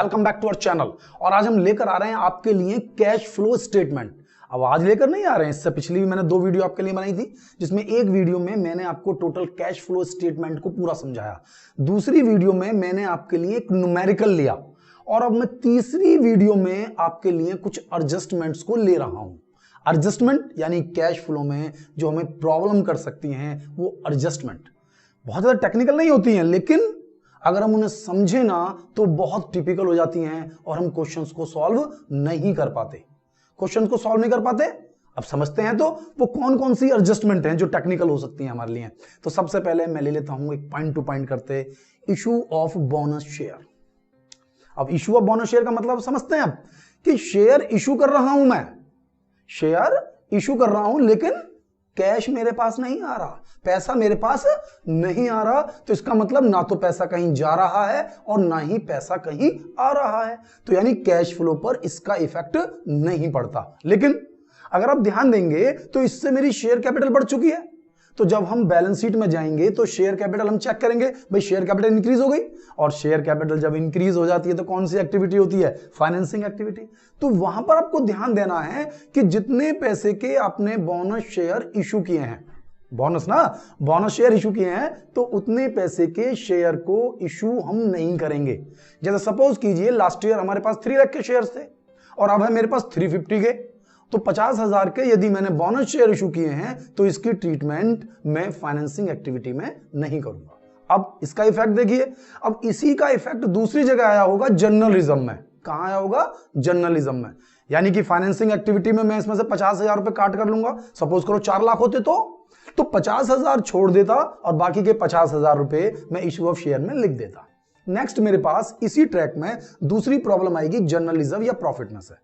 Welcome back to our channel. और आज हम लेकर आ रहे हैं आपके लिए कैश फ्लो स्टेटमेंट। अब आज लेकर नहीं आ रहे हैं, इससे पिछली भी मैंने 2 वीडियो आपके लिए बनाई थी, जिसमें एक वीडियो में मैंने आपको टोटल कैश फ्लो स्टेटमेंट को पूरा समझाया, दूसरी वीडियो में मैंने आपके लिए एक न्यूमेरिकल लिया, और अब मैं तीसरी वीडियो में आपके लिए कुछ एडजस्टमेंट्स को ले रहा हूं। एडजस्टमेंट यानी कैश फ्लो में जो हमें प्रॉब्लम कर सकती हैं वो एडजस्टमेंट बहुत ज्यादा टेक्निकल नहीं होती हैं, लेकिन अगर हम उन्हें समझे ना तो बहुत टिपिकल हो जाती हैं और हम क्वेश्चंस को सॉल्व नहीं कर पाते। क्वेश्चंस को सॉल्व नहीं कर पाते, अब समझते हैं तो वो कौन कौन सी एडजस्टमेंट हैं जो टेक्निकल हो सकती हैं हमारे लिए। तो सबसे पहले मैं ले लेता हूं एक पॉइंट टू पॉइंट करते, इशू ऑफ बोनस शेयर। अब इशू ऑफ बोनस शेयर का मतलब समझते हैं अब कि शेयर इशू कर रहा हूं, मैं शेयर इशू कर रहा हूं, लेकिन कैश मेरे पास नहीं आ रहा, पैसा मेरे पास नहीं आ रहा। तो इसका मतलब ना तो पैसा कहीं जा रहा है और ना ही पैसा कहीं आ रहा है, तो यानी कैश फ्लो पर इसका इफेक्ट नहीं पड़ता। लेकिन अगर आप ध्यान देंगे तो इससे मेरी शेयर कैपिटल बढ़ चुकी है। तो जब हम बैलेंस शीट में जाएंगे तो शेयर कैपिटल हम चेक करेंगे, भाई शेयर कैपिटल इंक्रीज हो गई, और शेयर कैपिटल जब इंक्रीज हो जाती है तो कौन सी एक्टिविटी होती है, फाइनेंसिंग एक्टिविटी। तो वहां पर आपको ध्यान देना है कि जितने पैसे के आपने बोनस शेयर इशू किए हैं, बोनस शेयर इशू किए हैं, तो उतने पैसे के शेयर को इशू हम नहीं करेंगे। जैसे सपोज कीजिए लास्ट ईयर हमारे पास 3 लाख के शेयर्स थे और अब है मेरे पास 350 के, तो 50,000 के यदि मैंने बोनस शेयर इशू किए हैं तो इसकी ट्रीटमेंट मैं फाइनेंसिंग एक्टिविटी में नहीं करूंगा। अब इसका इफेक्ट देखिए, अब इसी का इफेक्ट दूसरी जगह आया होगा, जर्नलिज्म में। कहां आया होगा, जर्नलिज्म में। यानी कि फाइनेंसिंग एक्टिविटी में मैं इसमें से 50,000 रुपए काट कर लूंगा। सपोज करो 4 लाख होते तो 50,000 छोड़ देता और बाकी के 50,000 रुपए मैं इशू ऑफ शेयर में लिख देता। नेक्स्ट मेरे पास इसी ट्रैक में दूसरी प्रॉब्लम आएगी, जर्नलिज्म या प्रॉफिट में से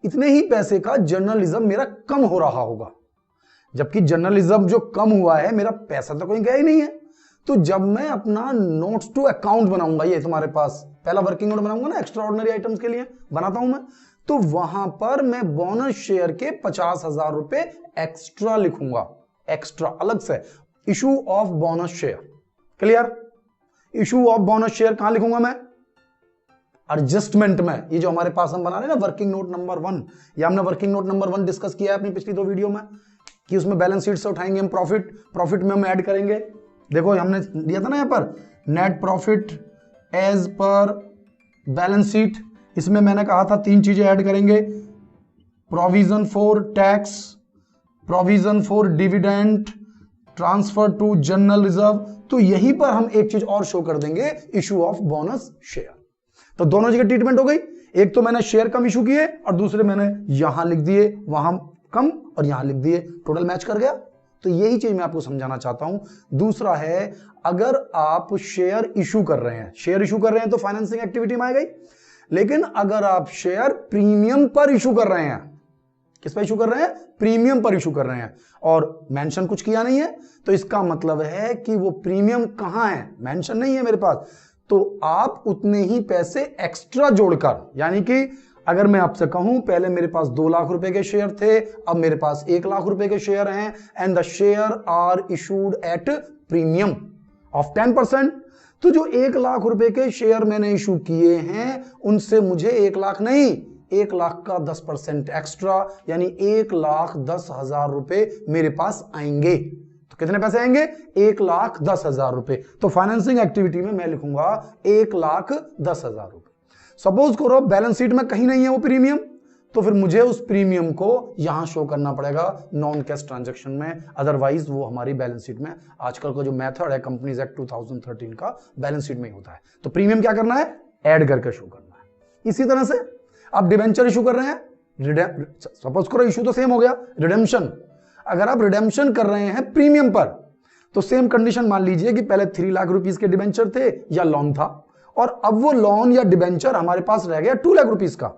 इतने ही पैसे का जर्नलिज्म मेरा कम हो रहा होगा, जबकि जर्नलिज्म जो कम हुआ है मेरा पैसा तो कोई गया ही नहीं है। तो जब मैं अपना नोट्स टू अकाउंट बनाऊंगा, ये तुम्हारे पास पहला वर्किंग नोट बनाऊंगा ना एक्स्ट्रा ऑर्डिनरी आइटम्स के लिए बनाता हूं मैं, तो वहां पर मैं बोनस शेयर के 50,000 रुपए एक्स्ट्रा लिखूंगा, एक्स्ट्रा अलग से, issue of bonus share. Clear? Issue of bonus share कहां लिखूंगा मैं, एडजस्टमेंट में। ये जो हमारे पास हम बना रहे हैं ना वर्किंग नोट नंबर 1, या हमने वर्किंग नोट नंबर 1 डिस्कस किया है अपनी पिछली 2 वीडियो में, कि उसमें बैलेंस शीट से उठाएंगे हम प्रॉफिट में हम ऐड करेंगे। देखो हमने दिया था ना यहाँ पर net profit as per balance sheet, इसमें मैंने कहा था 3 चीजें ऐड करेंगे, provision for tax, provision for dividend, transfer to general reserve. तो यहीं पर हम एक चीज और शो कर देंगे, इशू ऑफ बोनस शेयर। तो दोनों जगह ट्रीटमेंट हो गई, एक तो मैंने शेयर कम इशू किए और दूसरे मैंने यहां लिख दिए, वहां कम और यहां लिख दिए, टोटल मैच कर गया। तो यही चीज मैं आपको समझाना चाहता हूं। दूसरा है, अगर आप शेयर इशू कर रहे हैं तो फाइनेंसिंग एक्टिविटी में आ गई, लेकिन अगर आप शेयर प्रीमियम पर इशू कर रहे हैं, किस पर इशू कर रहे हैं, प्रीमियम पर इशू कर रहे हैं, और मेंशन कुछ किया नहीं है, तो इसका मतलब है कि वो प्रीमियम कहां है, मेंशन नहीं है मेरे पास, तो आप उतने ही पैसे एक्स्ट्रा जोड़कर, यानी कि अगर मैं आपसे कहूं पहले मेरे पास 2 लाख रुपए के शेयर थे, अब मेरे पास 1 लाख रुपए के शेयर हैं, and the share are issued at premium of 10%, तो जो 1 लाख रुपए के शेयर मैंने इशू किए हैं उनसे मुझे 1 लाख नहीं, 1 लाख का 10% एक्स्ट्रा, यानी 1,10,000 रुपए मेरे पास आएंगे। तो कितने पैसे आएंगे, 1,10,000 रुपए। तो फाइनेंसिंग एक्टिविटी में मैं लिखूंगा 1,10,000 रुपए। सपोज करो बैलेंस शीट में कहीं नहीं है वो प्रीमियम, तो फिर मुझे उस प्रीमियम को यहां शो करना पड़ेगा नॉन कैश ट्रांजैक्शन में, अदरवाइज वो हमारी बैलेंस शीट में, आजकल का जो मेथड है कंपनीज एक्ट 2013 का, बैलेंस शीट में ही होता है। तो प्रीमियम क्या करना है, ऐड करके शो करना है। इसी तरह से आप डिबेंचर इशू कर रहे हैं, सपोज करो इशू तो सेम हो गया, रिडेम्पशन। अगर आप रिडेम्पशन कर रहे हैं प्रीमियम पर, तो सेम कंडीशन मान लीजिए कि पहले 3 लाख रुपीस के डिबेंचर थे या लोन था, और अब वो लोन या डिबेंचर हमारे पास रह गया 2 लाख रुपीस का,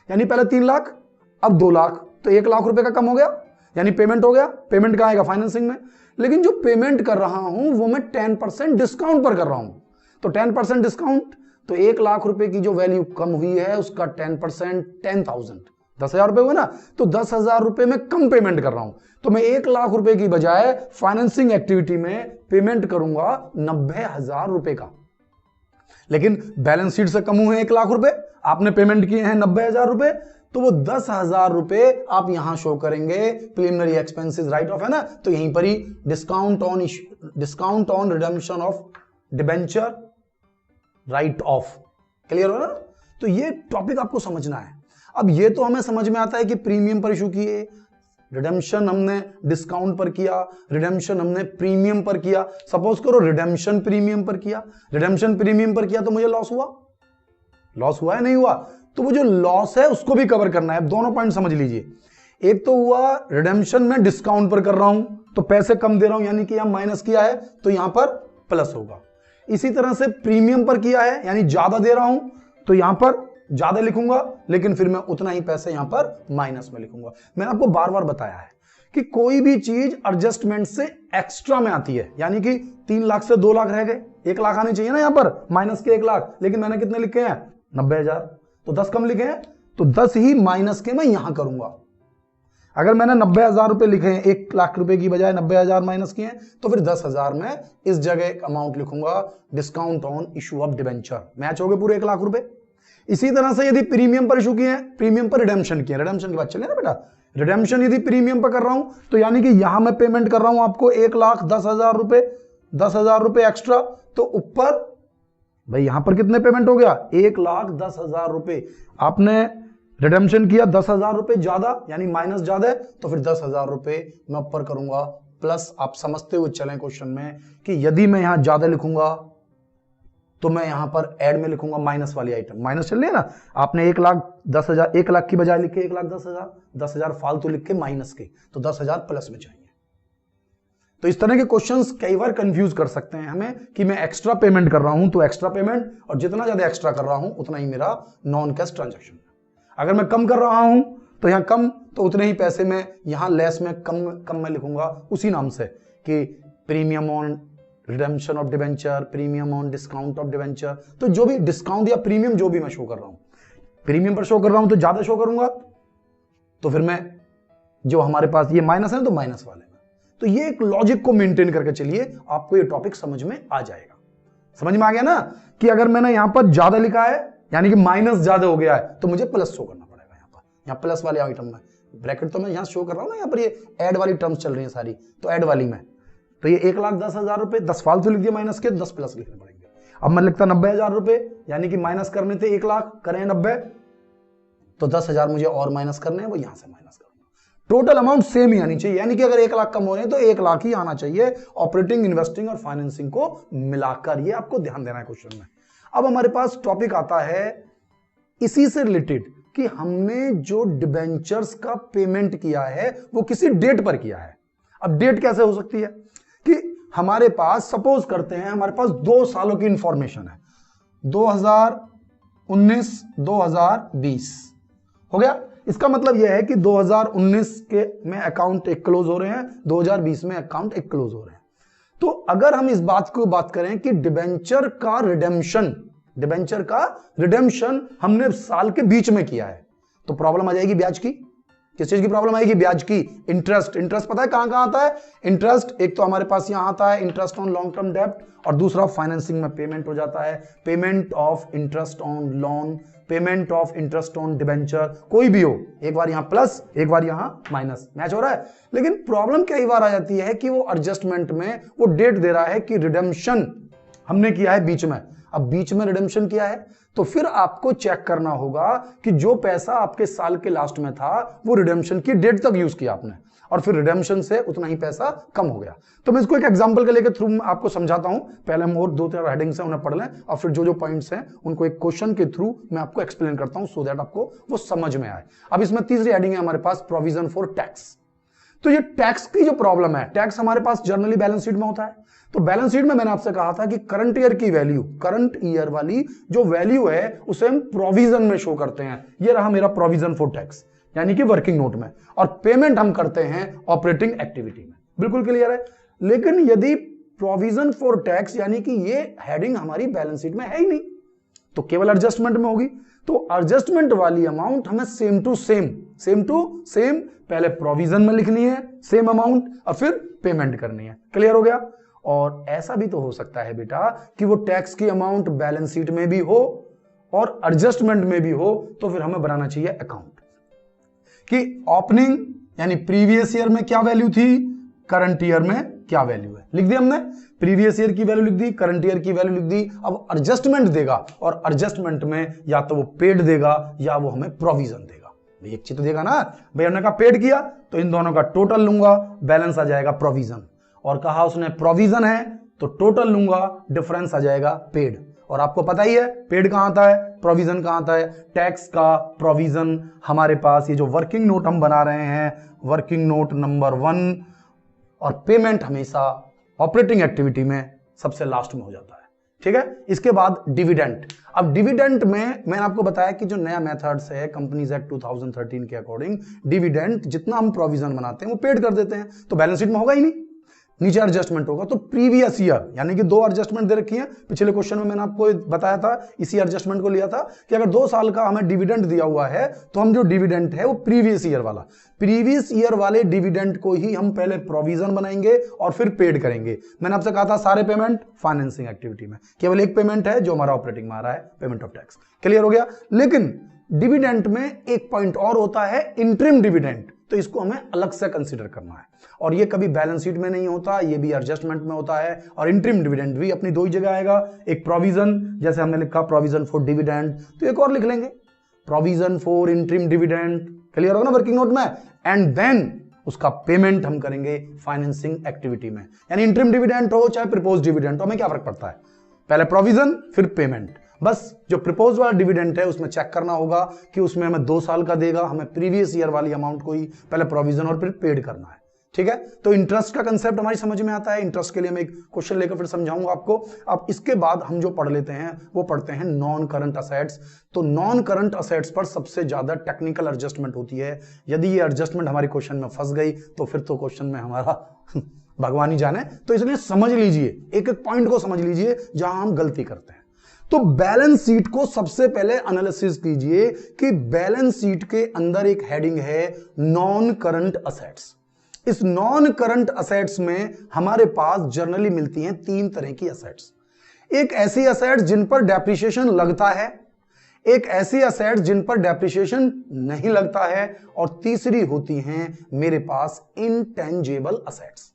यानी पहले 3 लाख अब 2 लाख, तो 1 लाख रुपए का कम हो गया, यानी पेमेंट हो गया। पेमेंट कहां आएगा, फाइनेंसिंग में। लेकिन जो पेमेंट कर रहा हूं वो मैं 10% डिस्काउंट पर कर रहा हूं, तो 10% डिस्काउंट, तो 1 लाख रुपए की जो वैल्यू कम हुई है उसका 10% 10,000, 10,000 रुपए हुए ना, तो 10,000 रुपए में कम पेमेंट कर रहा हूं, तो मैं 1 लाख रुपए की बजाय फाइनेंसिंग एक्टिविटी में पेमेंट करूंगा 90,000 रुपए का। लेकिन बैलेंस शीट से कम हुए हैं 1 लाख रुपए, आपने पेमेंट किए हैं 90,000 रुपए, तो वो 10,000 रुपए आप यहां शो करेंगे प्रिलिमिनरी एक्सपेंसेस राइट ऑफ, है ना। तो यहीं पर ही discount on redemption of debenture write off, clear हो ना। तो ये टॉपिक आपको समझना है। अब ये तो हमें समझ में आता है कि प्रीमियम पर इशू किए, रिडेम्पशन हमने डिस्काउंट पर किया, रिडेम्पशन हमने प्रीमियम पर किया। सपोज करो रिडेम्पशन प्रीमियम पर किया, रिडेम्पशन प्रीमियम पर किया तो मुझे लॉस हुआ, लॉस हुआ है नहीं हुआ, तो वो जो लॉस है उसको भी कवर करना है। दोनों पॉइंट समझ लीजिए, एक तो हुआ रिडेम्पशन में डिस्काउंट पर कर रहा हूं तो पैसे कम दे रहा हूं, यानी कि यहां माइनस किया है तो यहां पर प्लस होगा। इसी तरह से प्रीमियम पर किया है यानी ज्यादा दे रहा हूं तो यहां पर ज्यादा लिखूंगा, लेकिन फिर मैं उतना ही पैसे यहां पर माइनस में लिखूंगा। मैंने आपको बार बार बताया है कि कोई भी चीज एडजस्टमेंट से एक्स्ट्रा में आती है, यानी कि 3 लाख से 2 लाख रह गए, 1 लाख आने चाहिए ना यहां पर, माइनस के 1 लाख, लेकिन मैंने कितने लिखे हैं 90,000, तो 10 कम लिखे हैं, तो 10 ही माइनस के मैं यहां करूंगा। अगर मैंने 90,000 रुपए लिखे हैं 1 लाख रुपए की बजाय 90,000 माइनस किए हैं, तो फिर 10,000 में इस जगह एक अमाउंट लिखूंगा discount on issue of debenture, match हो गए पूरे 1 लाख रुपए। इसी तरह से यदि प्रीमियम पर इशू किए हैं, प्रीमियम पर रिडेम्पशन किए, रिडेम्पशन की बात चले ना बेटा, रिडेम्पशन यदि प्रीमियम पर कर रहा हूं तो यानी कि यहां मैं पेमेंट कर रहा हूं आपको 1,10,000 रुपए, 10,000 रुपए एक्स्ट्रा, तो ऊपर भाई यहां पर कितने पेमेंट हो गया 1,10,000 रुपए। आपने रिडेम्पशन किया 10,000 रुपए ज्यादा, यानी माइनस ज्यादा है, तो फिर 10,000 रुपए मैं ऊपर करूंगा प्लस। आप समझते हुए चलें क्वेश्चन में कि यदि मैं यहां ज्यादा लिखूंगा तो मैं यहां पर ऐड में लिखूंगा माइनस वाली आइटम, माइनस चल रही है ना। आपने 1,10,000 1 लाख की बजाय लिखे 1,10,000, 10,000 फालतू लिख के माइनस के, तो 10,000 प्लस में चाहिए। तो इस तरह के क्वेश्चंस कई बार कंफ्यूज कर सकते हैं हमें कि मैं एक्स्ट्रा पेमेंट कर रहा हूं तो एक्स्ट्रा पेमेंट, और जितना ज्यादा एक्स्ट्रा कर रहा हूं उतना ही मेरा नॉन कैश ट्रांजैक्शन। अगर मैं कम कर रहा हूं तो यहां कम, तो उतने ही पैसे में यहां लेस में कम में लिखूंगा उसी नाम से कि premium on redemption of debenture, premium on discount of debenture. तो जो भी डिस्काउंट या प्रीमियम जो भी मैं शो कर रहा हूं, प्रीमियम पर शो कर रहा हूं तो ज्यादा शो करूंगा, तो फिर मैं जो हमारे पास ये माइनस है तो माइनस वाले में। तो ये एक लॉजिक को मेंटेन करके चलिए, आपको ये टॉपिक समझ में आ जाएगा। समझ में आ गया ना कि अगर मैंने यहां पर ज्यादा लिखा है यानी कि माइनस ज्यादा हो गया है तो मुझे प्लस शो करना पड़ेगा। यहां प्लस वाले आइटम में ब्रैकेट तो मैं यहां शो कर रहा हूं ना, यहां पर ये ऐड वाली टर्म्स चल रही है सारी, तो ऐड वाली में तो ये 1,10,000 रुपए 10 फालतू लिख दिया माइनस के, 10 प्लस लिखने पड़ेंगे। अब मैं लिखता 90,000 रुपए, यानी कि माइनस करने थे 1 लाख, करें 90, तो 10,000 मुझे और माइनस करने हैं, वो यहां से माइनस करूंगा। टोटल अमाउंट सेम ही आनी चाहिए, यानी कि अगर 1 लाख कम हो रहे हैं तो 1 लाख ही आना चाहिए, ऑपरेटिंग, इन्वेस्टिंग और फाइनेंसिंग को मिलाकर। ये आपको ध्यान देना है क्वेश्चन में। अब हमारे पास टॉपिक आता है इसी से रिलेटेड कि हमने जो डिबेंचर्स का पेमेंट किया है वो किसी डेट पर किया है। अब डेट कैसे हो सकती है कि हमारे पास सपोज करते हैं हमारे पास 2 सालों की इंफॉर्मेशन है, 2019 2020 हो गया। इसका मतलब यह है कि 2019 के में अकाउंट एक क्लोज हो रहे हैं, 2020 में अकाउंट एक क्लोज हो रहे हैं। तो अगर हम इस बात को बात करें कि डिबेंचर का रिडेम्पशन हमने साल के बीच में किया है, तो प्रॉब्लम आ जाएगी ब्याज की। किस चीज की प्रॉब्लम आएगी? ब्याज की। इंटरेस्ट पता है कहां कहां आता है? इंटरेस्ट एक तो हमारे पास यहां आता है इंटरेस्ट ऑन लॉन्ग टर्म डेब्ट, और दूसरा फाइनेंसिंग में पेमेंट हो जाता है, payment of interest on loan, payment of interest on debenture, कोई भी हो, एक बार यहां प्लस एक बार यहां माइनस, मैच हो रहा है। लेकिन प्रॉब्लम कई बार आ जाती है कि वो एडजस्टमेंट में वो डेट दे रहा है कि रिडेम्पशन हमने किया है बीच में, अब बीच में रिडेम्पशन किया है तो फिर आपको चेक करना होगा कि जो पैसा आपके साल के लास्ट में था वो रिडेम्पशन की डेट तक यूज किया आपने, और फिर रिडेम्पशन से उतना ही पैसा कम हो गया। तो मैं इसको एक एग्जांपल के लेके थ्रू आपको समझाता हूं। पहले हम और 2-3 हेडिंग्स हैं उन्हें पढ़ लें, और फिर जो पॉइंट्स हैं उनको एक क्वेश्चन के थ्रू मैं आपको एक्सप्लेन करता हूं, सो दैट आपको वो समझ में आए। अब इसमें तीसरी हेडिंग है हमारे पास प्रोविजन फॉर टैक्स। तो ये टैक्स की जो प्रॉब्लम है, टैक्स हमारे पास जनरली बैलेंस शीट में होता है। तो बैलेंस शीट में मैंने आपसे कहा था कि करंट ईयर की वैल्यू, करंट ईयर वाली जो वैल्यू है उसे हम प्रोविजन में शो करते हैं। ये रहा मेरा प्रोविजन फॉर टैक्स, यानी कि वर्किंग नोट में, और पेमेंट हम करते हैं ऑपरेटिंग एक्टिविटी में। बिल्कुल क्लियर है। लेकिन यदि प्रोविजन फॉर टैक्स यानी कि ये हेडिंग हमारी बैलेंस शीट में है ही नहीं, तो केवल एडजस्टमेंट में होगी। तो एडजस्टमेंट वाली अमाउंट हमें सेम टू सेम पहले प्रोविजन में लिखनी है सेम अमाउंट, और फिर पेमेंट करनी है। क्लियर हो गया? और ऐसा भी तो हो सकता है बेटा कि वो टैक्स की अमाउंट बैलेंस शीट में भी हो और एडजस्टमेंट में भी हो, तो फिर हमें बनाना चाहिए अकाउंट कि ओपनिंग यानी प्रीवियस ईयर में क्या वैल्यू थी, करंट ईयर में क्या वैल्यू है। लिख दिया हमने, प्रीवियस ईयर की वैल्यू लिख दी, करंट ईयर की वैल्यू लिख दी। अब एडजस्टमेंट देगा और एडजस्टमेंट में या तो वो पेड देगा या वो हमें प्रोविजन देगा। भाई एक चीज तो देगा ना, भाई हमने कहा पेड किया तो इन दोनों का टोटल लूंगा, बैलेंस आ जाएगा प्रोविजन, और कहा उसने प्रोविजन है तो टोटल लूंगा, डिफरेंस आ जाएगा पेड। और आपको पता ही है पेड कहां आता है, प्रोविजन कहां आता है, टैक्स का प्रोविजन हमारे पास ये जो वर्किंग नोट हम बना रहे हैं, वर्किंग नोट नंबर 1, और पेमेंट हमेशा ऑपरेटिंग एक्टिविटी में सबसे लास्ट में हो जाता है। ठीक है, इसके बाद डिविडेंड। अब डिविडेंड में मैंने आपको बताया कि जो नया मेथड्स है कंपनीज एक्ट 2013 के अकॉर्डिंग, डिविडेंड जितना हम प्रोविजन बनाते हैं वो पेड कर देते हैं, तो बैलेंस शीट में होगा ही नहीं, नीचे एडजस्टमेंट होगा। तो प्रीवियस ईयर यानी कि 2 एडजस्टमेंट दे रखी है, पिछले क्वेश्चन में मैंने आपको बताया था, इसी एडजस्टमेंट को लिया था कि अगर 2 साल का हमें डिविडेंड दिया हुआ है तो हम जो डिविडेंड है वो प्रीवियस ईयर वाला, प्रीवियस ईयर वाले डिविडेंड को ही हम पहले प्रोविजन बनाएंगे और फिर पेड करेंगे। मैंने आपसे कहा था सारे पेमेंट फाइनेंसिंग एक्टिविटी में, केवल एक पेमेंट है जो हमारा ऑपरेटिंग में आ रहा है, पेमेंट ऑफ टैक्स। क्लियर हो गया। लेकिन डिविडेंड में एक पॉइंट और होता है, इंटरिम डिविडेंड, तो इसको हमें अलग से कंसीडर करना है, और ये कभी बैलेंस शीट में नहीं होता, ये भी एडजस्टमेंट में होता है। और इंटरिम डिविडेंड भी अपनी 2 ही जगह आएगा, एक प्रोविजन, जैसे हमने लिखा प्रोविजन फॉर डिविडेंड, तो एक और लिख लेंगे provision for interim dividend. Clear होगा ना वर्किंग नोट में। एंड देन उसका पेमेंट हम करेंगे फाइनेंसिंग एक्टिविटी में, यानी इंटरिम डिविडेंड हो चाहे प्रपोज डिविडेंड हो, हमें क्या फर्क पड़ता है, पहले प्रोविजन फिर पेमेंट। बस जो प्रपोज वाला डिविडेंड है उसमें चेक करना होगा कि उसमें हमें 2 साल का देगा, हमें प्रीवियस ईयर वाली अमाउंट को ही पहले प्रोविजन और फिर पेड करना है। ठीक है, तो इंटरेस्ट का कंसेप्ट हमारी समझ में आता है। इंटरेस्ट के लिए मैं एक क्वेश्चन लेकर फिर समझाऊंगा आपको। अब इसके बाद हम जो पढ़ लेते हैं वो पढ़ते हैं नॉन करंट असेट्स। तो नॉन करंट असेट्स पर सबसे ज्यादा टेक्निकल एडजस्टमेंट होती है। यदि ये एडजस्टमेंट हमारे क्वेश्चन में फंस गई तो फिर तो क्वेश्चन में हमारा भगवान ही जाने। तो इसलिए समझ लीजिए, एक एक पॉइंट को समझ लीजिए जहां हम गलती करते हैं। तो बैलेंस शीट को सबसे पहले एनालिसिस कीजिए कि बैलेंस शीट के अंदर एक हेडिंग है नॉन करंट असेट्स। इस नॉन करंट असेट्स में हमारे पास जनरली मिलती हैं 3 तरह की असेट्स। एक ऐसी असेट्स जिन पर डेप्रिसिएशन लगता है, एक ऐसी असेट्स जिन पर डेप्रिसिएशन नहीं लगता है, और तीसरी होती हैं मेरे पास इनटेंजिबल असेट्स।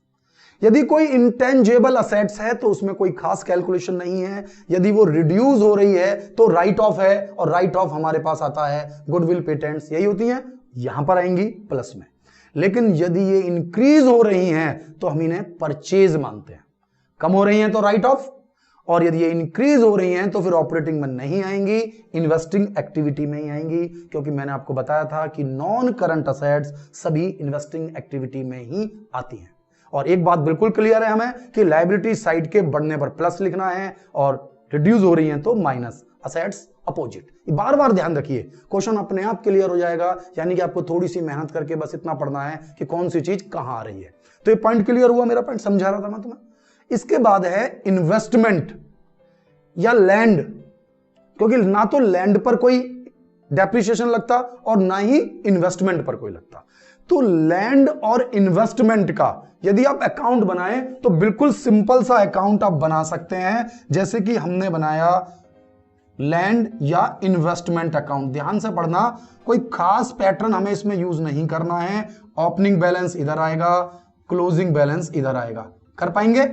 यदि कोई इंटेंजिबल असेट्स है तो उसमें कोई खास कैलकुलेशन नहीं है। यदि वो रिड्यूस हो रही है तो राइट ऑफ है, और राइट ऑफ हमारे पास आता है गुडविल पेटेंट्स, यही होती हैं, यहां पर आएंगी प्लस में। लेकिन यदि ये इंक्रीज हो रही हैं तो हम इन्हें परचेज मानते हैं। कम हो रही हैं तो राइट ऑफ, और यदि ये इंक्रीज हो रही हैं तो फिर ऑपरेटिंग में नहीं आएंगी, इन्वेस्टिंग एक्टिविटी में ही आएंगी, क्योंकि मैंने आपको बताया था कि नॉन करंट असेट्स सभी इन्वेस्टिंग एक्टिविटी में ही आती हैं। और एक बात बिल्कुल क्लियर है हमें कि लायबिलिटी साइड के बढ़ने पर प्लस लिखना है और रिड्यूस हो रही हैं तो माइनस, असेट्स अपोजिट। बार बार ध्यान रखिए, क्वेश्चन अपने आप क्लियर हो जाएगा, यानी कि आपको थोड़ी सी मेहनत करके बस इतना पढ़ना है कि कौन सी चीज कहां आ रही है। तो ये पॉइंट क्लियर हुआ, मेरा पॉइंट समझा रहा था मैं तुम्हें। इसके बाद है इन्वेस्टमेंट या लैंड, क्योंकि ना तो लैंड पर कोई डेप्रिसिएशन लगता और ना ही इन्वेस्टमेंट पर कोई लगता। तो लैंड और इन्वेस्टमेंट का यदि आप अकाउंट बनाएं तो बिल्कुल सिंपल सा अकाउंट आप बना सकते हैं, जैसे कि हमने बनाया लैंड या इन्वेस्टमेंट अकाउंट। ध्यान से पढ़ना, कोई खास पैटर्न हमें इसमें यूज नहीं करना है। ओपनिंग बैलेंस इधर आएगा, क्लोजिंग बैलेंस इधर आएगा। कर पाएंगे?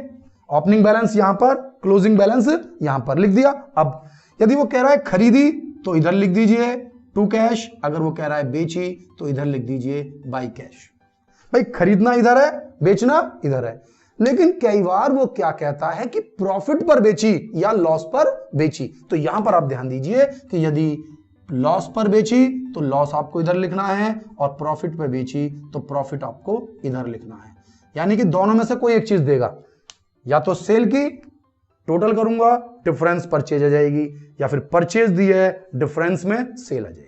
ओपनिंग बैलेंस यहां पर, क्लोजिंग बैलेंस यहां पर लिख दिया। अब यदि वो कह रहा है खरीदी तो इधर लिख दीजिए टू कैश, अगर वो कह रहा है बेची तो इधर लिख दीजिए बाई कैश। भाई खरीदना इधर है, बेचना इधर है। लेकिन कई बार वो क्या कहता है कि प्रॉफिट पर बेची या लॉस पर बेची, तो यहां पर आप ध्यान दीजिए कि यदि लॉस पर बेची तो लॉस आपको इधर लिखना है, और प्रॉफिट पर बेची तो प्रॉफिट आपको इधर लिखना है। यानी कि दोनों में से कोई एक चीज देगा, या तो सेल की टोटल करूंगा डिफरेंस परचेज आ जाएगी, या फिर परचेज दी है डिफरेंस में सेल आ जाएगी।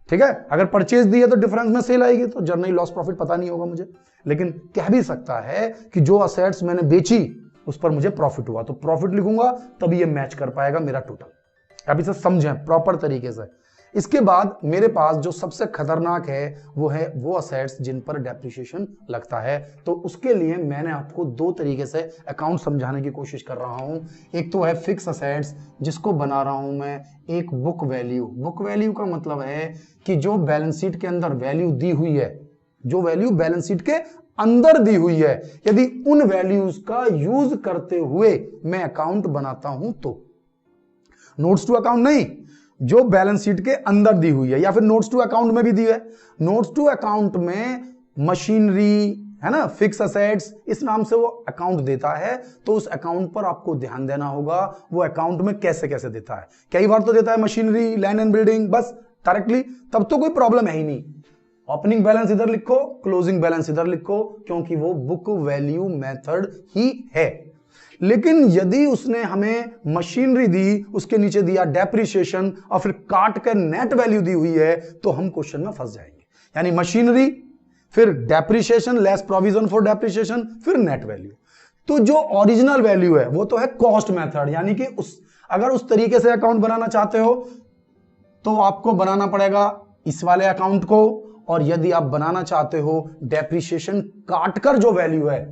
ठीक है, अगर परचेज दी है तो डिफरेंस में सेल आएगी, तो जर्नली लॉस प्रॉफिट पता नहीं होगा मुझे, लेकिन कह भी सकता है कि जो असेट्स मैंने बेची उस पर मुझे प्रॉफिट हुआ, तो प्रॉफिट लिखूंगा तभी ये मैच कर पाएगा मेरा टोटल। अब इसे समझें प्रॉपर तरीके से। इसके बाद मेरे पास जो सबसे खतरनाक है वो असेट्स जिन पर डेप्रिसिएशन लगता है। तो उसके लिए मैंने आपको दो तरीके से अकाउंट समझाने की कोशिश कर रहा हूं। एक तो है फिक्स असेट्स, जिसको बना रहा हूं मैं एक बुक वैल्यू। बुक वैल्यू का मतलब है कि जो बैलेंस शीट के अंदर वैल्यू दी हुई है, जो वैल्यू बैलेंस शीट के अंदर दी हुई है, यदि उन वैल्यूज का यूज करते हुए मैं अकाउंट बनाता हूं तो। नोट्स टू अकाउंट नहीं, जो बैलेंस शीट के अंदर दी हुई है, या फिर नोट्स टू अकाउंट में भी दी है। नोट्स टू अकाउंट में मशीनरी है ना, फिक्स असेट्स, इस नाम से वो अकाउंट देता है। तो उस अकाउंट पर आपको ध्यान देना होगा, वो अकाउंट में कैसे कैसे देता है। कई बार तो देता है मशीनरी, लैंड एंड बिल्डिंग, बस डायरेक्टली, तब तो कोई प्रॉब्लम है ही नहीं। ओपनिंग बैलेंस इधर लिखो, क्लोजिंग बैलेंस इधर लिखो, क्योंकि वो बुक वैल्यू मेथड ही है। लेकिन यदि उसने हमें मशीनरी दी, उसके नीचे दिया डेप्रिसिएशन और फिर काट कर नेट वैल्यू दी हुई है, तो हम क्वेश्चन में फंस जाएंगे। यानी मशीनरी, फिर depreciation less provision for depreciation, फिर नेट वैल्यू। तो जो ओरिजिनल वैल्यू है वो तो है कॉस्ट मेथड, यानी कि अगर उस तरीके से अकाउंट बनाना चाहते हो तो आपको बनाना पड़ेगा इस वाले अकाउंट को, और यदि आप बनाना चाहते हो डेप्रिसिएशन काटकर जो वैल्यू है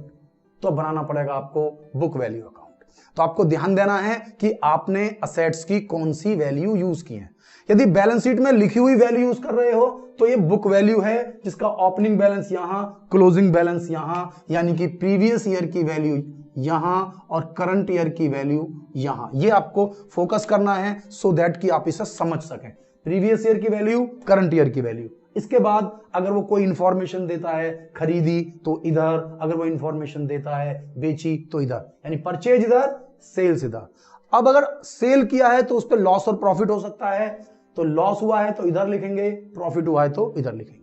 तो बनाना पड़ेगा आपको बुक वैल्यू अकाउंट। तो आपको ध्यान देना है कि आपने असेट्स की कौन सी वैल्यू यूज की है। यदि बैलेंस शीट में लिखी हुई वैल्यू यूज कर रहे हो तो ये बुक वैल्यू है, जिसका ओपनिंग बैलेंस यहां, क्लोजिंग बैलेंस यहां, यानी कि प्रीवियस ईयर की वैल्यू यहां और करंट ईयर की वैल्यू यहां। ये आपको फोकस करना है सो दैट कि आप इसे समझ सकें। प्रीवियस ईयर की वैल्यू, करंट ईयर की वैल्यू। इसके बाद अगर वो कोई इंफॉर्मेशन देता है खरीदी तो इधर, अगर वो इंफॉर्मेशन देता है बेची तो इधर, यानी परचेज इधर, सेल्स इधर। अब अगर सेल किया है तो उस पर लॉस और प्रॉफिट हो सकता है, तो लॉस हुआ है तो इधर लिखेंगे, प्रॉफिट हुआ है तो इधर लिखेंगे।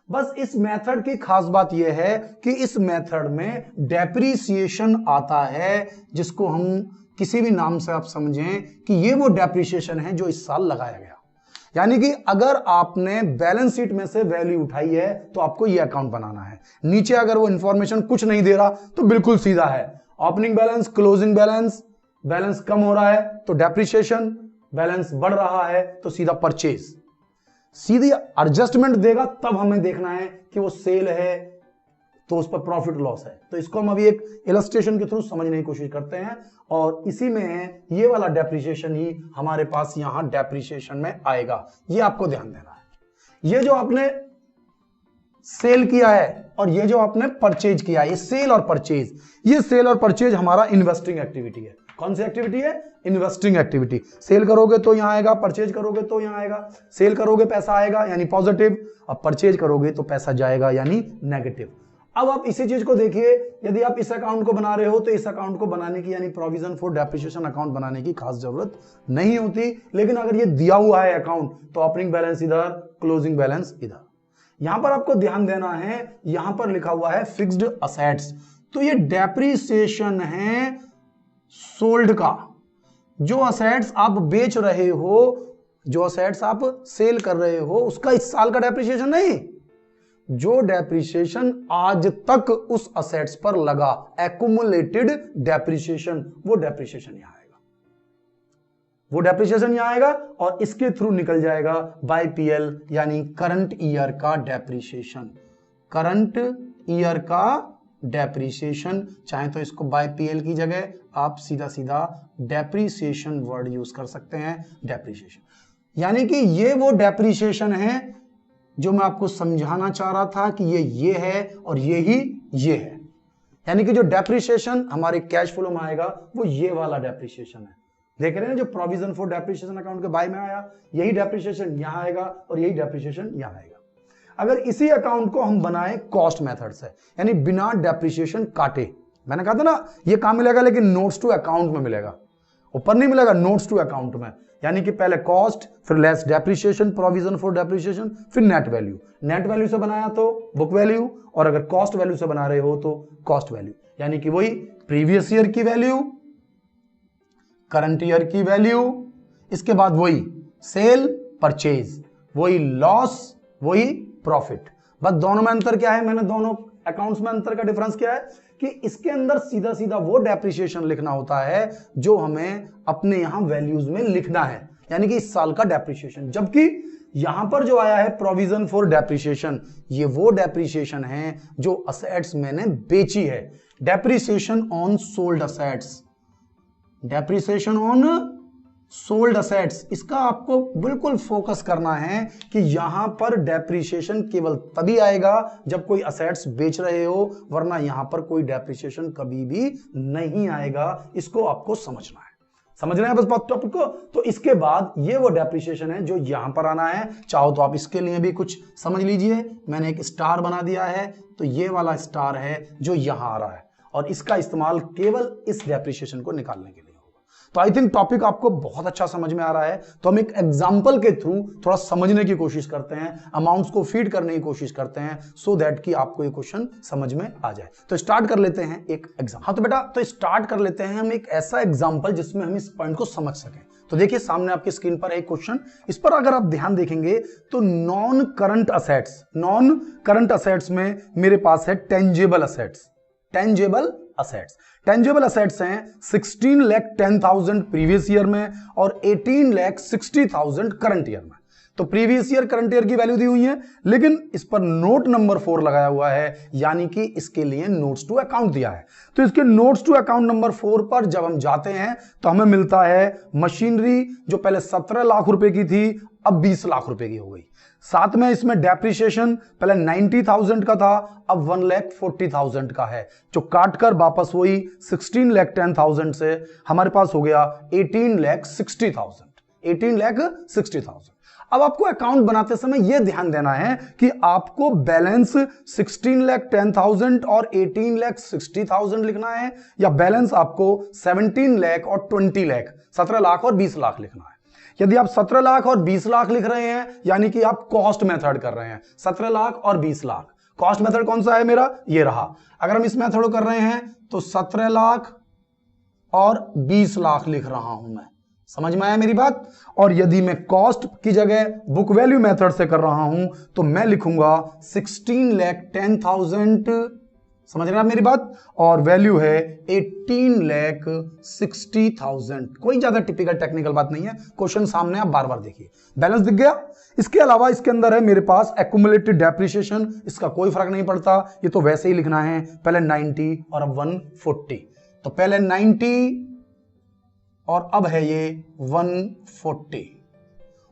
बस इस मेथड की खास बात यह है कि इस मेथड में डेप्रिसिएशन आता है, जिसको हम किसी भी नाम से आप समझें कि ये वो डेप्रिसिएशन है जो इस साल लगाया गया। यानी कि अगर आपने बैलेंस शीट में से वैल्यू उठाई है तो आपको ये अकाउंट बनाना है। नीचे अगर वो इंफॉर्मेशन कुछ नहीं दे रहा तो बिल्कुल सीधा है opening balance, closing balance, balance कम हो रहा है तो डेप्रिसिएशन, बैलेंस बढ़ रहा है तो सीधा परचेज। सीधी एडजस्टमेंट देगा तब हमें देखना है कि वो सेल है तो उस पर प्रॉफिट लॉस है। तो इसको हम अभी एक इलस्ट्रेशन के थ्रू समझने की कोशिश करते हैं, और इसी में है ये वाला डेप्रिसिएशन ही हमारे पास यहां डेप्रिसिएशन में आएगा। ये आपको ध्यान देना है। ये जो आपने सेल किया है और ये जो आपने परचेज किया है, ये सेल और परचेज, ये सेल और परचेज हमारा इन्वेस्टिंग एक्टिविटी है। कौन सी एक्टिविटी है? Investing activity. सेल करोगे तो यहां आएगा, परचेज करोगे तो यहां आएगा। सेल करोगे पैसा आएगा यानी पॉजिटिव, और परचेज करोगे तो पैसा जाएगा यानी नेगेटिव। अब आप इसी चीज को देखिए, यदि आप इस अकाउंट को बना रहे हो तो इस अकाउंट को बनाने की यानी प्रोविजन फॉर डेप्रिसिएशन अकाउंट बनाने की खास जरूरत नहीं होती। लेकिन अगर ये दिया हुआ है अकाउंट तो ओपनिंग बैलेंस इधर, क्लोजिंग बैलेंस इधर। यहां पर आपको ध्यान देना है, यहां पर लिखा हुआ है फिक्स्ड असेट्स, तो ये डेप्रिसिएशन है सोल्ड का। जो असेट्स आप बेच रहे हो, जो असेट्स आप सेल कर रहे हो, उसका इस साल का डेप्रिसिएशन नहीं। जो डेप्रिसिएशन आज तक उस असेट्स पर लगा, एक्युमुलेटेड डेप्रिसिएशन, वो डेप्रिसिएशन यहां आएगा। वो डेप्रिसिएशन यहां आएगा और इसके थ्रू निकल जाएगा बाय पीएल, यानी करंट ईयर का डेप्रिसिएशन। करंट ईयर का डेप्रिसिएशन, चाहे तो इसको बाय पीएल की जगह आप सीधा सीधा डेप्रिसिएशन वर्ड यूज कर सकते हैं, डेप्रिसिएशन। यानी कि ये वो डेप्रिसिएशन है जो मैं आपको समझाना चाह रहा था कि ये है और ये ही ये है। यानी कि जो डेप्रिसिएशन हमारे कैश फ्लो में आएगा वो ये वाला डेप्रिसिएशन है। देख रहे हैं जो प्रोविजन फॉर डेप्रिसिएशन अकाउंट के बाय में आया, यही डेप्रिसिएशन यहां आएगा और यही डेप्रिसिएशन यहां आएगा। अगर इसी अकाउंट को हम बनाए कॉस्ट मेथड से, यानी बिना डेप्रिसिएशन काटे, मैंने कहा था ना ये कहां मिलेगा, लेकिन नोट्स टू अकाउंट में मिलेगा, ऊपर नहीं मिलेगा, नोट्स टू अकाउंट में। यानी कि पहले कॉस्ट, फिर less depreciation, provision for depreciation, फिर नेट वैल्यू। नेट वैल्यू से बनाया तो बुक वैल्यू, और अगर कॉस्ट वैल्यू से बना रहे हो तो कॉस्ट वैल्यू। यानी कि वही प्रीवियस ईयर की वैल्यू, करंट ईयर की वैल्यू, इसके बाद वही सेल, परचेज, वही लॉस, वही प्रॉफिट। बस दोनों में अंतर क्या है, मैंने दोनों अकाउंट्स में अंतर का डिफरेंस क्या है कि इसके अंदर सीधा सीधा वो डेप्रिसिएशन लिखना होता है जो हमें अपने यहां वैल्यूज में लिखना है। यानी कि इस साल का डेप्रिसिएशन। जबकि यहां पर जो आया है प्रोविजन फॉर डेप्रिसिएशन, ये वो डेप्रिसिएशन है जो असेट्स मैंने बेची है। Depreciation on sold assets, depreciation on sold assets, इसका आपको बिल्कुल फोकस करना है कि यहां पर डेप्रिसिएशन केवल तभी आएगा जब कोई असेट्स बेच रहे हो, वरना यहां पर कोई डेप्रिसिएशन कभी भी नहीं आएगा। इसको आपको समझना है, समझना है बस बात टॉपिक को। तो इसके बाद ये वो डेप्रिसिएशन है जो यहां पर आना है। चाहो तो आप इसके लिए भी कुछ समझ लीजिए, मैंने एक स्टार बना दिया है, तो ये वाला स्टार है जो यहां आ रहा है, और इसका इस्तेमाल केवल इस डेप्रिसिएशन को निकालने के लिए। तो आई थिंक टॉपिक आपको बहुत अच्छा समझ में आ रहा है। तो हम एक एग्जांपल के थ्रू थोड़ा समझने की कोशिश करते हैं, अमाउंट्स को फीड करने की कोशिश करते हैं, सो दैट कि आपको ये क्वेश्चन समझ में आ जाए। तो स्टार्ट कर लेते हैं एक एग्जाम्पल। हाँ तो बेटा, तो स्टार्ट कर लेते हैं हम एक ऐसा एग्जाम्पल जिसमें हम इस पॉइंट को समझ सकें। तो देखिए सामने आपकी स्क्रीन पर एक क्वेश्चन, इस पर अगर आप ध्यान देखेंगे तो नॉन करंट असेट्स में मेरे पास है टेंजेबल असेट्स। टेंजेबल असेट्स हैं 16,10,000 प्रीवियस ईयर में और 18,60,000 करंट ईयर में। तो प्रीवियस ईयर करंट ईयर की वैल्यू दी हुई है, लेकिन इस पर नोट नंबर 4 लगाया हुआ है, यानी कि इसके लिए नोट्स टू अकाउंट दिया है। तो इसके नोट्स टू अकाउंट नंबर 4 पर जब हम जाते हैं तो हमें मिलता है मशीनरी जो पहले 17 लाख रुपए की थी, अब 20 लाख रुपए की हो गई। साथ में इसमें डेप्रिसिएशन पहले 90,000 का था, अब 1,40,000 का है, जो काटकर वापस वही 16,10,000 से हमारे पास हो गया 18,60,000। अब आपको अकाउंट बनाते समय यह ध्यान देना है कि आपको बैलेंस 16,10,000 और 18,60,000 लिखना है, या बैलेंस आपको 17 लाख और 20 लाख, 17 लाख और 20 लाख लिखना है। यदि आप 17 लाख और 20 लाख लिख रहे हैं, यानी कि आप कॉस्ट मेथड कर रहे हैं, 17 लाख और 20 लाख। कॉस्ट मेथड कौन सा है मेरा, ये रहा। अगर हम इस मेथड को कर रहे हैं तो 17 लाख और 20 लाख लिख रहा हूं मैं, समझ में आया मेरी बात। और यदि मैं कॉस्ट की जगह बुक वैल्यू मेथड से कर रहा हूं तो मैं लिखूंगा 16,10,000, समझ रहे हैं आप मेरी बात, और वैल्यू है 18,60,000। कोई ज्यादा टिपिकल टेक्निकल बात नहीं है, क्वेश्चन सामने आप बार बार देखिए। बैलेंस दिख गया। इसके अलावा इसके अंदर है मेरे पास एक्यूमुलेटेड डेप्रिसिएशन, इसका कोई फर्क नहीं पड़ता, ये तो वैसे ही लिखना है, पहले 90 और अब 140। तो पहले 90 और अब है ये 140।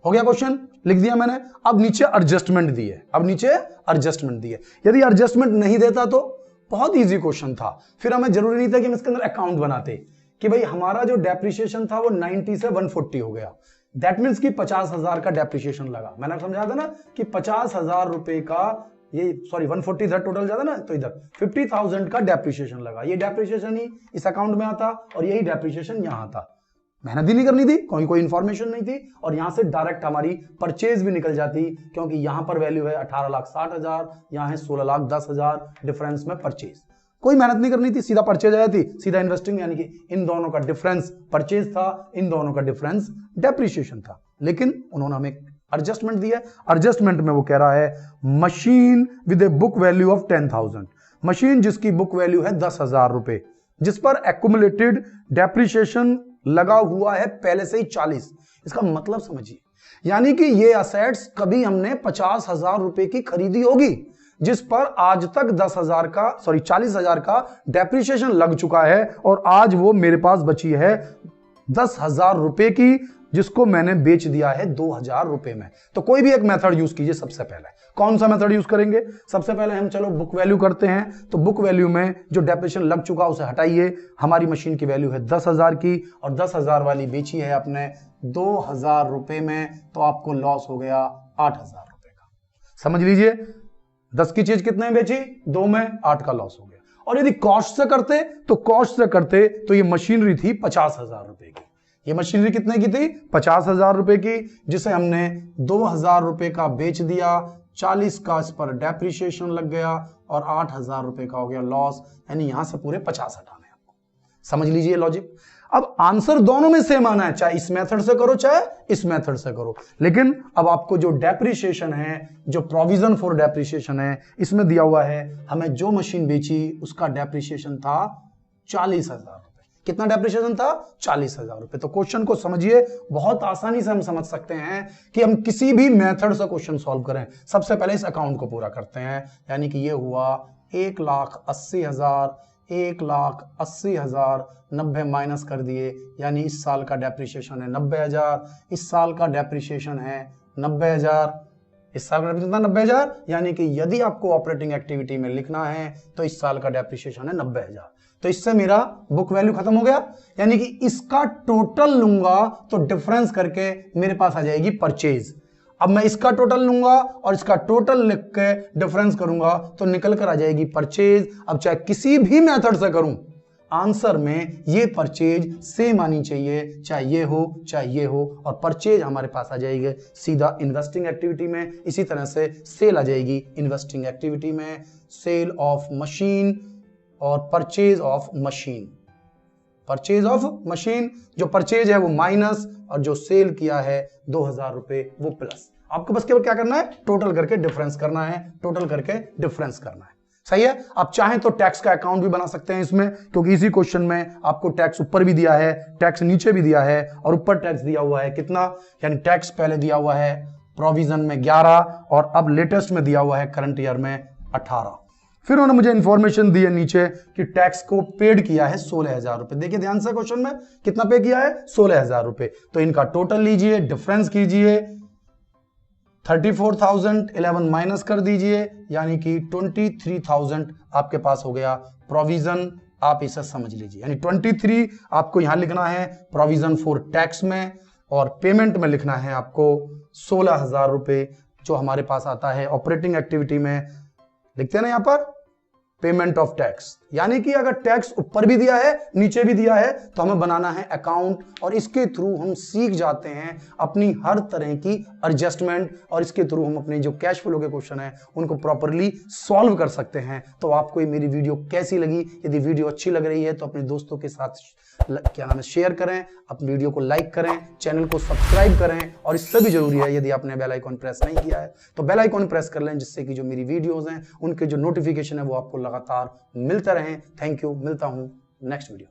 हो गया क्वेश्चन, लिख दिया मैंने। अब नीचे एडजस्टमेंट दी है, यदि एडजस्टमेंट नहीं देता तो बहुत इजी क्वेश्चन था, फिर हमें जरूरी नहीं था कि हम इसके अंदर अकाउंट बनाते कि भाई हमारा जो डेप्रिसिएशन था वो 90 से 140 हो गया। दैट मीन्स कि 50,000 का डेप्रिसिएशन लगा। मैंने समझाया था ना कि 50,000 रुपए का, ये सॉरी 140 इधर टोटल ज्यादा ना, तो इधर 50,000 का डेप्रिसिएशन लगा। ये डेप्रिसिएशन ही इस अकाउंट में आता और यही डेप्रिसिएशन यहां था। मेहनत भी नहीं करनी थी, कोई इंफॉर्मेशन नहीं थी, और यहां से डायरेक्ट हमारी परचेज भी निकल जाती, क्योंकि यहां पर वैल्यू है 18,60,000, यहां है 16,10,000, डिफरेंस में परचेज। कोई मेहनत नहीं करनी थी, सीधा परचेज आया थी, सीधा इन्वेस्टिंग, यानी कि इन दोनों का डिफरेंस परचेज था, इन दोनों का डिफरेंस डेप्रिसिएशन था। लेकिन उन्होंने हमें एडजस्टमेंट दिया। एडजस्टमेंट में वो कह रहा है machine with a book value of 10,000, machine जिसकी बुक वैल्यू है 10,000 रुपए, जिस पर एक्यूमुलेटेड डेप्रिसिएशन लगा हुआ है पहले से ही 40। इसका मतलब समझिए, यानी कि ये असेट्स कभी हमने 50,000 रुपए की खरीदी होगी, जिस पर आज तक 40,000 का डेप्रिसिएशन लग चुका है, और आज वो मेरे पास बची है 10,000 रुपए की, जिसको मैंने बेच दिया है 2,000 रुपए में। तो कोई भी एक मेथड यूज कीजिए। सबसे पहले कौन सा मेथड यूज करेंगे, सबसे पहले हम चलो बुक वैल्यू करते हैं। तो बुक वैल्यू में जो डेप्रिसिएशन लग चुका उसे हटाइए। हमारी मशीन की वैल्यू है 10,000 की, और 10,000 वाली बेची है आपने 2,000 रुपए में, तो आपको लॉस हो गया 8,000 रुपए का। समझ लीजिए, 10 की चीज कितने में बेची, 2 में, 8 का लॉस हो गया। और यदि कॉस्ट से करते तो ये मशीनरी थी 50,000 रुपए की। ये मशीनरी कितने की थी, 50,000 रुपए की, जिसे हमने 2,000 रुपए का बेच दिया, 40 का इस पर डेप्रिसिएशन लग गया, और 8,000 रुपए का हो गया लॉस। यानी यहां से पूरे 50 हटाने आपको। समझ लीजिए लॉजिक। अब आंसर दोनों में सेम आना है, चाहे इस मेथड से करो चाहे इस मेथड से करो, लेकिन अब आपको जो डेप्रिसिएशन है, जो प्रोविजन फॉर डेप्रिसिएशन है, इसमें दिया हुआ है हमें जो मशीन बेची उसका डेप्रिसिएशन था 40,000 रुपए। कितना डेप्रिसिएशन था? 40,000 रुपए। तो क्वेश्चन को समझिए, बहुत आसानी से हम समझ सकते हैं कि हम किसी भी मेथड से क्वेश्चन सॉल्व करें। सबसे पहले इस अकाउंट को पूरा करते हैं, यानी कि ये हुआ 1,80,000, 1,80,000, 90 माइनस कर दिए, यानी इस साल का डेप्रिसिएशन है 90,000, इस साल का डेप्रिसिएशन है 90,000, इस साल का कितना? 90,000। यानी कि यदि आपको ऑपरेटिंग एक्टिविटी में लिखना है तो इस साल का डेप्रिसिएशन है 90,000। तो इससे मेरा बुक वैल्यू खत्म हो गया, यानी कि इसका टोटल लूंगा तो डिफरेंस करके मेरे पास आ जाएगी परचेज। अब मैं इसका टोटल लूंगा और इसका टोटल लिख के डिफरेंस करूंगा तो निकल कर आ जाएगी परचेज। अब चाहे किसी भी मेथड से करूं, आंसर में ये परचेज सेम आनी चाहिए, चाहे ये हो चाहे ये हो, और परचेज हमारे पास आ जाएगी सीधा इन्वेस्टिंग एक्टिविटी में। इसी तरह से सेल आ जाएगी इन्वेस्टिंग एक्टिविटी में, सेल ऑफ मशीन और purchase of machine. Purchase of machine, जो परचेज है वो माइनस और जो सेल किया है 2,000 रुपए वो प्लस। आपको बस केवल क्या करना है? टोटल करके डिफरेंस करना है, टोटल करके डिफरेंस करना है। सही है। आप चाहें तो टैक्स का अकाउंट भी बना सकते हैं इसमें, क्योंकि इसी क्वेश्चन में आपको टैक्स ऊपर भी दिया है, टैक्स नीचे भी दिया है, और ऊपर टैक्स दिया हुआ है कितना, यानी टैक्स पहले दिया हुआ है प्रोविजन में 11 और अब लेटेस्ट में दिया हुआ है करंट ईयर में 18। फिर उन्होंने मुझे इंफॉर्मेशन दी है नीचे कि टैक्स को पेड किया है 16,000 रुपए। देखिए ध्यान से क्वेश्चन में कितना पे किया है? 16,000 रुपए। तो इनका टोटल लीजिए, डिफरेंस कीजिए, 34,000 11 माइनस कर दीजिए, यानी कि 23,000 आपके पास हो गया प्रोविजन। आप इसे समझ लीजिए, यानी 23 आपको यहां लिखना है प्रोविजन फॉर टैक्स में, और पेमेंट में लिखना है आपको 16,000 रुपए, जो हमारे पास आता है ऑपरेटिंग एक्टिविटी में। लिखते हैं ना यहां पर पेमेंट ऑफ टैक्स, यानी कि अगर टैक्स ऊपर भी दिया है नीचे भी दिया है तो हमें बनाना है अकाउंट, और इसके थ्रू हम सीख जाते हैं अपनी हर तरह की एडजस्टमेंट, और इसके थ्रू हम अपने जो कैश फ्लो के क्वेश्चन है उनको प्रॉपर्ली सॉल्व कर सकते हैं। तो आपको ये मेरी वीडियो कैसी लगी? यदि वीडियो अच्छी लग रही है तो अपने दोस्तों के साथ क्या नाम है शेयर करें, अपनी वीडियो को लाइक करें, चैनल को सब्सक्राइब करें, और इससे भी जरूरी है यदि आपने बेल आइकॉन प्रेस नहीं किया है तो बेल आइकॉन प्रेस कर लें, जिससे कि जो मेरी वीडियोस हैं उनके जो नोटिफिकेशन है वो आपको लगातार मिलते रहें। थैंक यू, मिलता हूं नेक्स्ट वीडियो।